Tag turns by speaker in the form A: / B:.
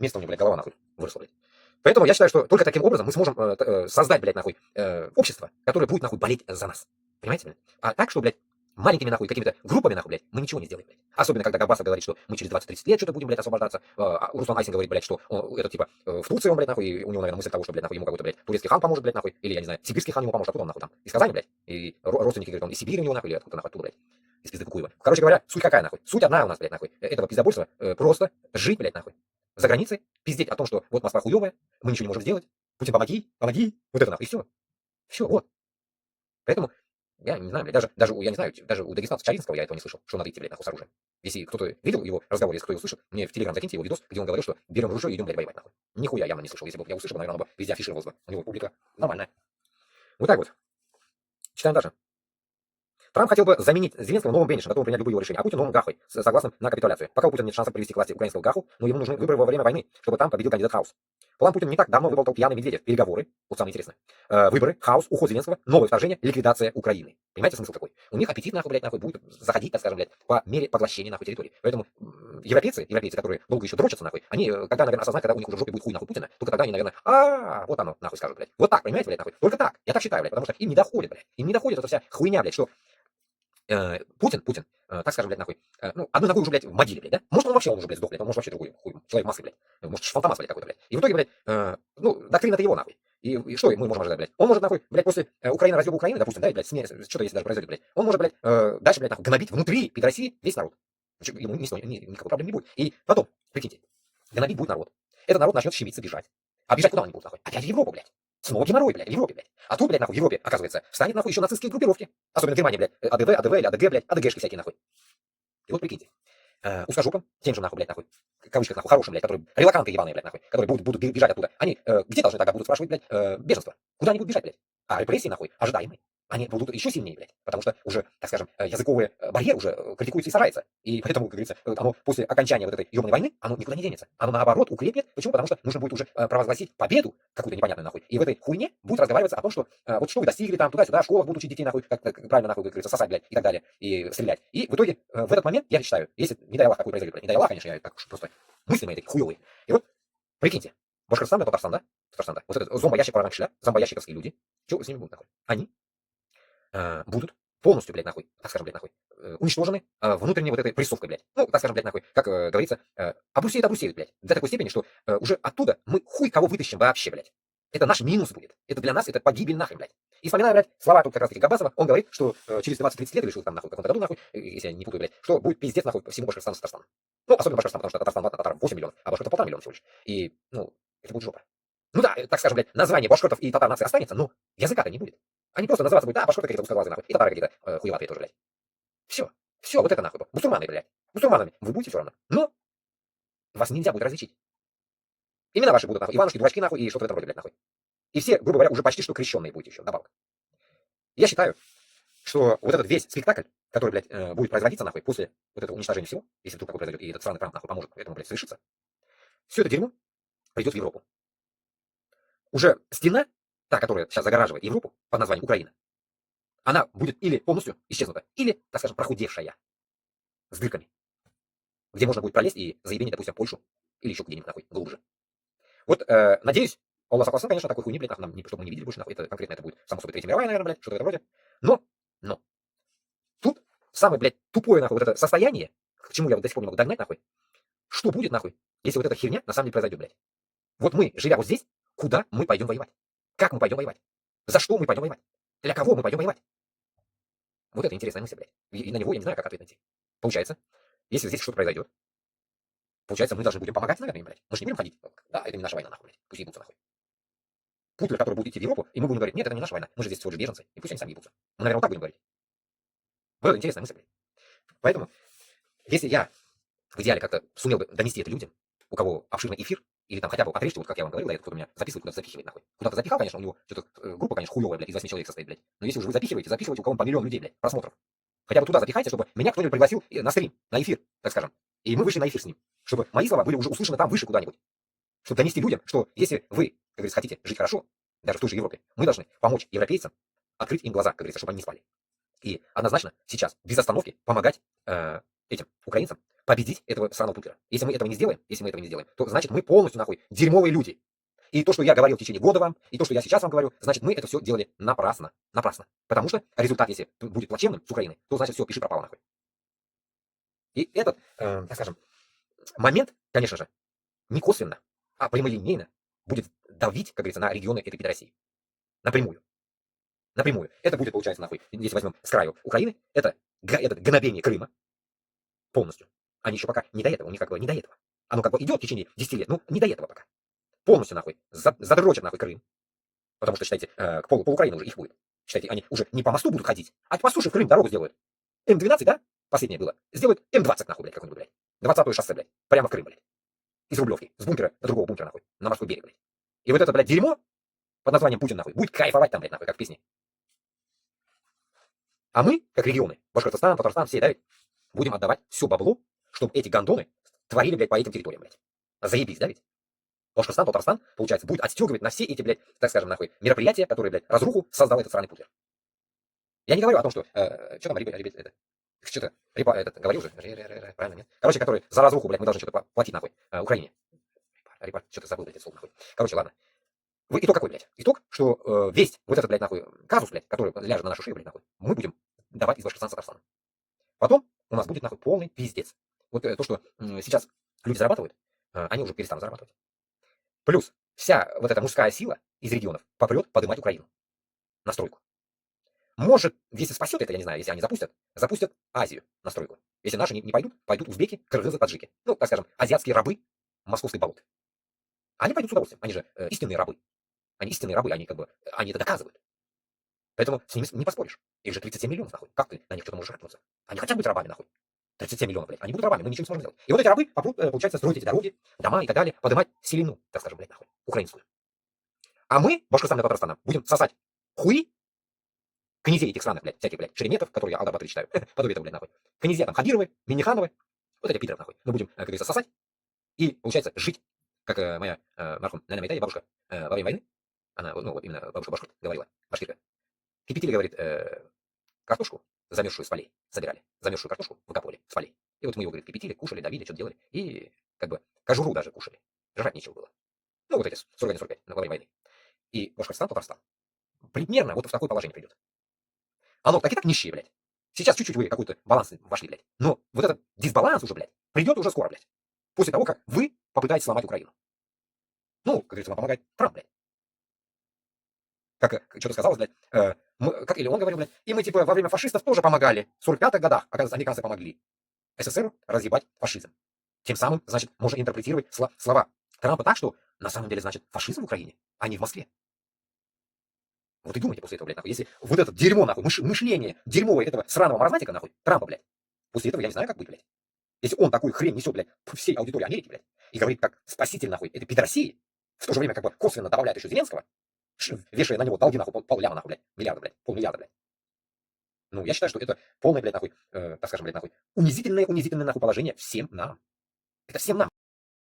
A: место у него, блядь, голова нахуй выросла, блядь. Поэтому я считаю, что только таким образом мы сможем создать, блядь, нахуй, общество, которое будет, нахуй, болеть за нас. Понимаете, блядь? А так, что, блядь, маленькими, нахуй, какими-то группами, нахуй, блядь, мы ничего не сделаем, блядь. Особенно, когда Габбасов говорит, что мы через 20-30 лет что-то будем, блядь, освобождаться. Руслан Айсин говорит, блядь, что это, типа, в Турции он, блядь, нахуй, и у него, наверное, мысль того, что, блядь, нахуй, ему какой-то, блядь, турецкий хан поможет, блядь, нахуй, или, я не знаю, сибирский хан ему поможет, откуда он, нахуй, там, из Казани, блядь, и родственники, говорят, он из Сибири у него, нахуй, или откуда, нахуй, оттуда, блядь, из пизды Кукуева. Короче говоря, суть какая, нахуй? Суть одна у нас, блядь, нахуй, этого пиздобольства, просто жить, блядь, нахуй, за границей, пиздеть о том, что вот Москва хуевая, мы ничего не можем сделать, Путин, помоги, помоги, вот это нахуй, и все. Все, вот. Поэтому, я не знаю, блядь, даже я не знаю, даже у дагестанца Чаринского я этого не слышал, что надо идти, блядь, нахуй с оружием. Если кто-то видел его разговор, если кто его слышит, мне в Телеграм закиньте его видос, где он говорил, что берем ружье и идем, блядь, воевать, нахуй. Нихуя явно не слышал. Если бы я услышал, наверное, он бы везде афишировался бы. У него публика нормальная. Вот так вот. Читаем дальше. Трамп хотел бы заменить Зеленского новым Беннишем, готовым принять любые его решения, а Путин новым Гахой, согласным на капитуляцию. Пока у Путина нет шансов привести к власти украинского Гаху, но ему нужны выборы во время войны, чтобы там победил кандидат Хаус. План Путина не так давно выболтал пьяный Медведев. Переговоры, вот самое интересное. Выборы, хаос, уход Зеленского, новое вторжение, ликвидация Украины. Понимаете смысл такой? У них аппетит, нахуй, блядь, нахуй, будет заходить, так скажем, блядь, по мере поглощения, нахуй, территории. Поэтому европейцы, которые долго еще дрочатся, нахуй, они, когда, наверное, осознают, когда у них уже в жопе будет хуй, нахуй, Путина, только тогда они, наверное, вот оно, нахуй, скажут, блядь. Вот так, понимаете, блядь, нахуй. Только так. Я так считаю, блядь, потому что им не доходит, блядь. Им не доходит эта вся хуйня, блядь, что Путин, так скажем, блядь, нахуй, одной ногой уже, блядь, в могиле, блядь, да? Может, он уже, блядь, сдох, блядь, он может вообще другой хуй, человек массы, блядь, может, фантомас, блядь, какой-то, блядь. И в итоге, блядь, доктрина-то его, нахуй. И что мы можем ожидать, блядь? Он может, нахуй, блядь, после Украины разъеба Украины, допустим, да, блядь, что-то если даже произойдет, блядь, он может, блядь, дальше, блядь, нахуй, гнобить внутри России весь народ. Ему никакой проблемы не будет. И потом, прикиньте, гнобить будет народ. Этот народ начнет щемиться, бежать. А бежать куда они будут, нахуй? Опять в Европу, блядь. Снова геморрой, блядь, в Европе, блядь. А тут, блядь, нахуй, в Европе, оказывается, встанет, нахуй, еще нацистские группировки. Особенно в Германии, блядь, АДВ или АДГ, блядь, АДГшки всякие, нахуй. И вот прикиньте, узкожопым, тем же, нахуй, блядь, нахуй, в кавычках, нахуй, хорошим, блядь, которые, релаканты ебаные, блядь, нахуй, которые будут бежать оттуда, они где должны тогда будут спрашивать, блядь, беженство? Куда они будут бежать, блядь? А репрессии, нахуй, ожидаемые. Они будут еще сильнее, блядь, потому что уже, так скажем, языковый барьер уже критикуется и сажается. И поэтому, как говорится, оно после окончания вот этой ебаной войны, оно никуда не денется. Оно наоборот укрепнет. Почему? Потому что нужно будет уже провозгласить победу какую-то непонятную, нахуй. И в этой хуйне будет разговариваться о том, что вот что вы достигли там, туда-сюда, в школах будут учить детей, нахуй, как правильно, нахуй, как говорится, сосать, блядь, и так далее, и стрелять. И в итоге, в этот момент, я считаю, если, не дай Аллах, такой произойдет, блядь, не дай Аллах, конечно, я так уж просто мысли мои такие хуевые. И вот, прикиньте, Башкортостан, Татарстан, да? Татарстан, да. Вот этот зомбоящик параманшля, зомбоящиковские люди, что с ними будет, нахуй? Они будут полностью, блядь, нахуй, так скажем, блядь, нахуй, уничтожены внутренней вот этой прессовкой, блядь. Ну, так скажем, блядь, нахуй, как говорится, обрусеют, блядь, до такой степени, что уже оттуда мы хуй кого вытащим вообще, блядь. Это наш минус будет. Это для нас, это погибель нахрен, блядь. И вспоминаю, блядь, слова тут как раз таки Габбасова, он говорит, что через 20-30 лет, или что там, нахуй, в каком-то году, нахуй, если я не путаю, блядь, что будет пиздец, нахуй, по всему Башкортостану, Татарстану. Ну, особенно Башкортостан, потому что Татарстан, татар 8 миллионов, а Башкорт 1,5 миллиона всего лишь. И, ну, это будет жопа. Ну да, так скажем, блядь, название башкортов и татар нации останется, но языка-то не будет. Они просто называться будут, башкорты какие-то узкоглазые, нахуй, и татары какие-то хуеватые тоже, блядь. Все, вот это нахуй. Мусульманы, блядь. Мусульманами вы будете все равно. Но вас нельзя будет различить. Имена ваши будут, нахуй, Иванушки, дурачки, нахуй, и что-то в этом роде, блядь, нахуй. И все, грубо говоря, уже почти что крещенные будете еще, добавок. Я считаю, что вот этот весь спектакль, который, блядь, будет производиться, нахуй, после вот этого уничтожения всего, если вдруг такое произойдет, и этот странный Трамп, нахуй, поможет этому, блядь, совершиться, все это дерьмо придет в Европу. Уже стена, та, которая сейчас загораживает Европу под названием Украина, она будет или полностью исчезнута, или, так скажем, прохудевшая, с дырками, где можно будет пролезть и заебенить, допустим, Польшу, или еще где-нибудь, нахуй, глубже. Вот, надеюсь, Аллах согласен, конечно, такой хуйни, блядь, нам, чтобы мы не видели больше, нахуй, это конкретно это будет, само собой, Третья мировая, наверное, блядь, что-то в этом роде. Но, тут самое, блядь, тупое, нахуй, вот это состояние, к чему я вот до сих пор не могу догнать, нахуй, что будет, нахуй, если вот эта херня на самом деле произойдет, блядь. Вот мы, живя вот здесь, куда мы пойдем воевать? Как мы пойдем воевать? За что мы пойдем воевать? Для кого мы пойдем воевать? Вот это интересная мысль, блядь. И на него я не знаю, как ответ найти. Получается, если здесь что-то произойдет, получается, мы должны будем помогать, наверное, им, блядь. Мы же не будем ходить. Да, это не наша война, нахуй, блядь. Пусть ебутся, нахуй. Путлер, который будет идти в Европу, и мы будем говорить, нет, это не наша война. Мы же здесь всего лишь беженцы. И пусть они сами ебутся. Мы, наверное, вот так будем говорить. Вот это интересная мысль, блядь. Поэтому, если я в идеале как-то сумел бы донести это людям, у кого обширный эфир, или там хотя бы отрежьте, вот как я вам говорил, да, это кто-то меня записывает, куда-то запихивает, нахуй. Куда-то запихал, конечно, у него что-то группа, конечно, хуевая, блядь, из 8 человек состоит, блядь. Но если уже вы запихиваете, у кого по миллион людей, блядь, просмотров. Хотя бы туда запихайте, чтобы меня кто-нибудь пригласил на стрим, на эфир, так скажем. И мы вышли на эфир с ним. Чтобы мои слова были уже услышаны там выше куда-нибудь. Чтобы донести людям, что если вы, как говорится, хотите жить хорошо, даже в той же Европе, мы должны помочь европейцам открыть им глаза, как говорится, чтобы они не спали. И однозначно сейчас, без остановки, помогать этим украинцам победить этого сраного Путина. Если мы этого не сделаем, то значит мы полностью нахуй дерьмовые люди. И то, что я говорил в течение года вам, и то, что я сейчас вам говорю, значит мы это все делали напрасно. Напрасно. Потому что результат, если будет плачевным с Украиной, то значит все, пиши пропало нахуй. И этот, так скажем, момент, конечно же, не косвенно, а прямолинейно будет давить, как говорится, на регионы этой пидорасии. Напрямую. Напрямую. Это будет, получается, нахуй, если возьмем с краю Украины, это гнобение Крыма полностью. Они еще пока не до этого, у них как бы не до этого. Оно как бы идет в течение 10 лет, ну не до этого пока. Полностью нахуй задрочат нахуй Крым. Потому что, считайте, к полу Украины уже их будет. Считайте, они уже не по мосту будут ходить, а по суше в Крым дорогу сделают. М-12, да? Последнее было. Сделают М-20 нахуй, блядь, какой-нибудь, блядь. 20-е шоссе, блядь. Прямо в Крым, блядь. Из Рублевки. С бункера до другого бункера, нахуй. На морской берег, блядь. И вот это, блядь, дерьмо под названием Путин, нахуй, будет кайфовать там, блядь, нахуй, как в песне. А мы, как регионы, Башкортостан, Татарстан, все, да, будем отдавать все бабло, чтобы эти гондоны творили, блядь, по этим территориям, блядь. Заебись, да, ведь? Башкортостан, Татарстан, получается, будет отстегивать на все эти, блядь, так скажем, нахуй, мероприятия, которые, блядь, разруху создал этот сраный Путин. Я не говорю о том, что, что там, ребят, это, что-то, этот, говорил же, правильно, нет? Короче, который за разруху, блядь, мы должны что-то платить, нахуй, Украине. Что-то забыл, блядь, это слово, нахуй. Короче, ладно. Итог какой, блядь? Итог, что весь вот этот, блядь, нахуй, казус, блядь, который ляжет на нашу шею, блядь, нахуй, мы будем давать из Башкортостана, Татарстана. Потом у нас будет, нахуй, полный пиздец. Вот то, что сейчас люди зарабатывают, они уже перестанут зарабатывать. Плюс вся вот эта мужская сила из регионов попрет поднимать Украину на стройку. Может, если спасет это, я не знаю, если они запустят Азию на стройку. Если наши не пойдут, пойдут узбеки, кыргызы, таджики. Ну, так скажем, азиатские рабы московской болоты. Они пойдут с удовольствием. Они же истинные рабы. Они истинные рабы, они как бы, они это доказывают. Поэтому с ними не поспоришь. Их же 37 миллионов, нахуй. Как ты на них что-то можешь рыкнуться? Они хотят быть рабами, нахуй. 37 миллионов, блядь. Они будут рабами, мы ничего не сможем сделать. И вот эти рабы попрут, получается, строить эти дороги, дома и так далее, поднимать селину, так скажем, блядь, нахуй, украинскую. А мы, Башкортостан и Татарстан, будем сосать хуи князей этих странных, блядь, всяких, блядь, Шереметов, которые я Алдар-Батыр читаю, подобие этого, блядь, нахуй. Князья там Хадировы, Минихановы, вот эти пидоров, нахуй. Мы будем, как говорится, сосать и, получается, жить, как моя мархум Найна Майтаи, бабушка, во время войны, она, ну, вот именно бабушка Башкирт говорила, башкирка, кипятили, говорит, картошку, замерзшую с полей, собирали, замерзшую картошку выкапывали с полей. И вот мы ее, говорит, кипятили, кушали, давили, что-то делали, и, как бы, кожуру даже кушали. Жрать нечего было. Ну, вот эти 41-45 во время войны. И Башкортостан, Татарстан примерно вот в такое положение придет. Оно так и так нищие, блядь. Сейчас чуть-чуть вы какой-то баланс вошли, блядь. Но вот этот дисбаланс уже, блядь, придет уже скоро, блядь. После того, как вы попытаетесь сломать Украину. Ну, как говорится, вам помогает Трамп, блядь. Как что-то сказалось, блядь. Как или он говорил, блядь, и мы, типа, во время фашистов тоже помогали. В 45-х годах, оказывается, американцы помогли СССР разъебать фашизм. Тем самым, значит, можно интерпретировать слова Трампа так, что на самом деле, значит, фашизм в Украине, а не в Москве. Вот и думайте после этого, блядь, нахуй. Если вот это дерьмо, нахуй, мышление дерьмовое этого сраного маразматика, нахуй, Трампа, блядь. После этого я не знаю, как быть, блядь. Если он такую хрень несет, блядь, всей аудитории Америки, блядь, и говорит как спаситель, нахуй, этой пидорасии, в то же время как бы косвенно добавляет еще Зеленского, вешая на него долги, нахуй, полляма, нахуй, блядь, миллиарда, блядь, полмиллиарда, блядь. Ну, я считаю, что это полное, блядь, нахуй, так скажем, блядь, нахуй, унизительное, нахуй, положение всем нам. Это всем нам.